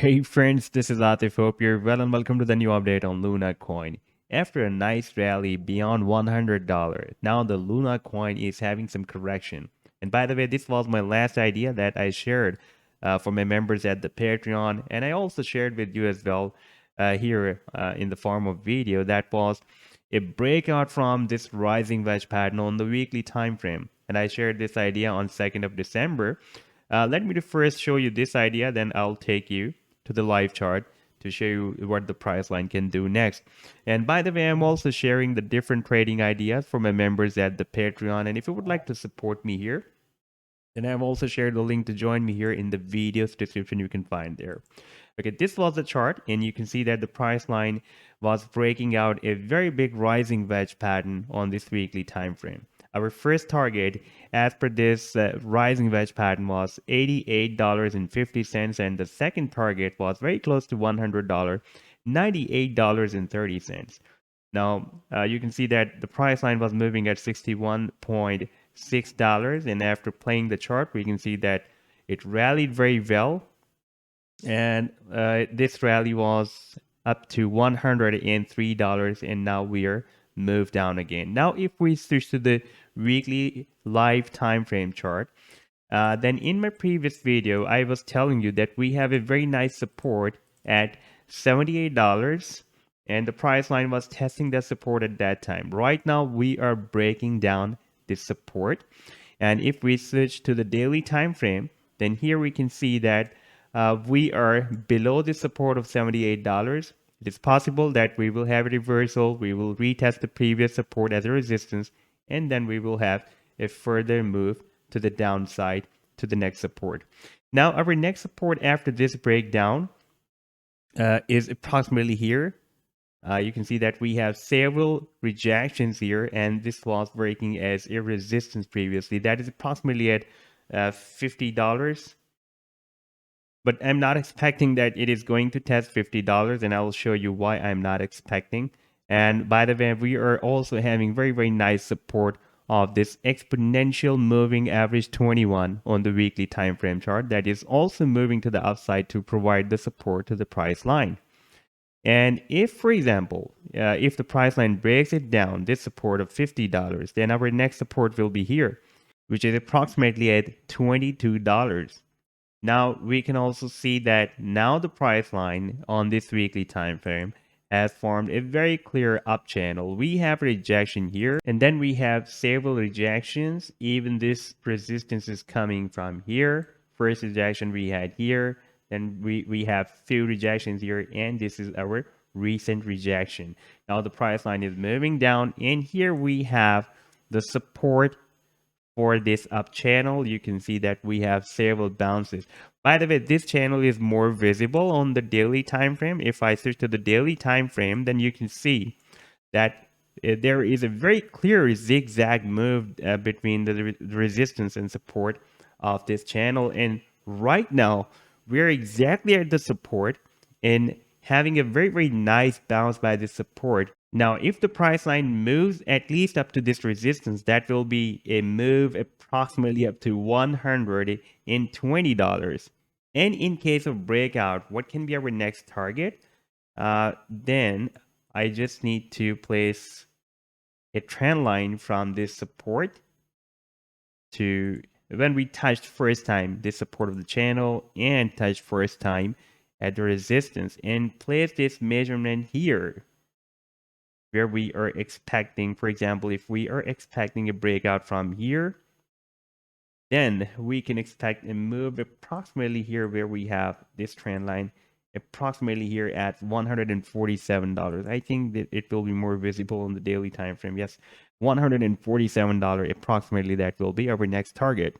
Hey friends, this is Atif. Hope you're well and welcome to the new update on Luna Coin. After a nice rally beyond $100, now the Luna Coin is having some correction. And by the way, this was my last idea that I shared for my members at the Patreon, and I also shared with you as well here in the form of video. That was a breakout from this rising wedge pattern on the weekly time frame. And I shared this idea on 2nd of December. Let me first show you this idea, then I'll take you to the live chart to show you what the price line can do next. And by the way, I'm also sharing the different trading ideas for my members at the Patreon. And if you would like to support me here, then I've also shared the link to join me here in the video's description you can find there. Okay, this was the chart, and you can see that the price line was breaking out a very big rising wedge pattern on this weekly time frame. Our first target, as per this rising wedge pattern, was $88.50, and the second target was very close to $100, $98.30. Now, you can see that the price line was moving at $61.6, and after playing the chart, we can see that it rallied very well, and this rally was up to $103, and now we are moved down again. Now, if we switch to the weekly live time frame chart, then in my previous video, I was telling you that we have a very nice support at $78, and the price line was testing that support at that time. Right now, we are breaking down this support, and if we switch to the daily time frame, then here we can see that we are below the support of $78. It is possible that we will have a reversal. We will retest the previous support as a resistance, and then we will have a further move to the downside to the next support. Now, our next support after this breakdown is approximately here. You can see that we have several rejections here, and this was breaking as a resistance previously. That is approximately at $50. But I'm not expecting that it is going to test $50, and I will show you why I'm not expecting. And by the way, we are also having very, very nice support of this exponential moving average 21 on the weekly time frame chart that is also moving to the upside to provide the support to the price line. And if, for example, if the price line breaks it down, this support of $50, then our next support will be here, which is approximately at $22. Now we can also see that now the price line on this weekly time frame has formed a very clear up channel. We have rejection here, and then we have several rejections. Even this resistance is coming from here. First rejection we had here, then we have few rejections here, and this is our recent rejection. Now the price line is moving down, and here we have the support for this up channel. You can see that we have several bounces. By the way, this channel is more visible on the daily time frame. If I switch to the daily time frame, then you can see that there is a very clear zigzag move between the resistance and support of this channel. And right now, we're exactly at the support and having a very, very nice bounce by the support. Now, if the price line moves at least up to this resistance, that will be a move approximately up to $120. And in case of breakout, what can be our next target? Then I just need to place a trend line from this support to when we touched first time this support of the channel and touched first time at the resistance, and place this measurement here where we are expecting, for example, if we are expecting a breakout from here, then we can expect a move approximately here where we have this trend line approximately here at $147. I think that it will be more visible on the daily time frame. Yes, $147 approximately, that will be our next target.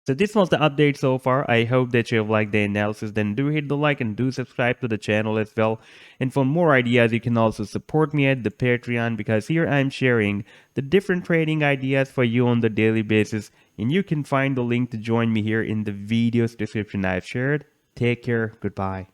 So this was the update so far. I hope that you have liked the analysis. Then do hit the like and do subscribe to the channel as well. And for more ideas, you can also support me at the Patreon, because here I'm sharing the different trading ideas for you on the daily basis. And you can find the link to join me here in the video's description I've shared. Take care. Goodbye.